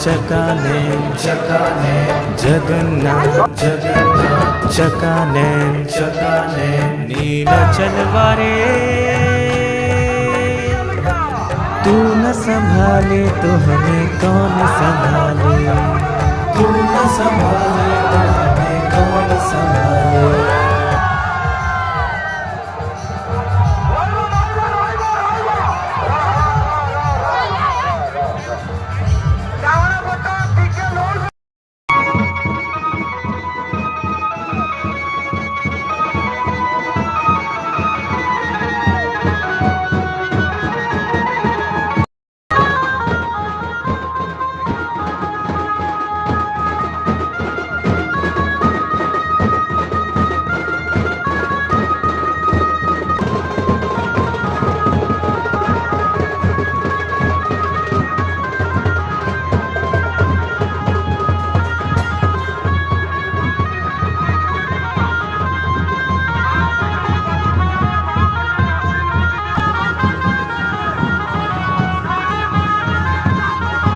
चकानैन जगन्नाथ चकानैन नीलाचलवारे तू न संभाले तो हमें कौन संभाले, तू न संभाले तो हमें कौन संभाले।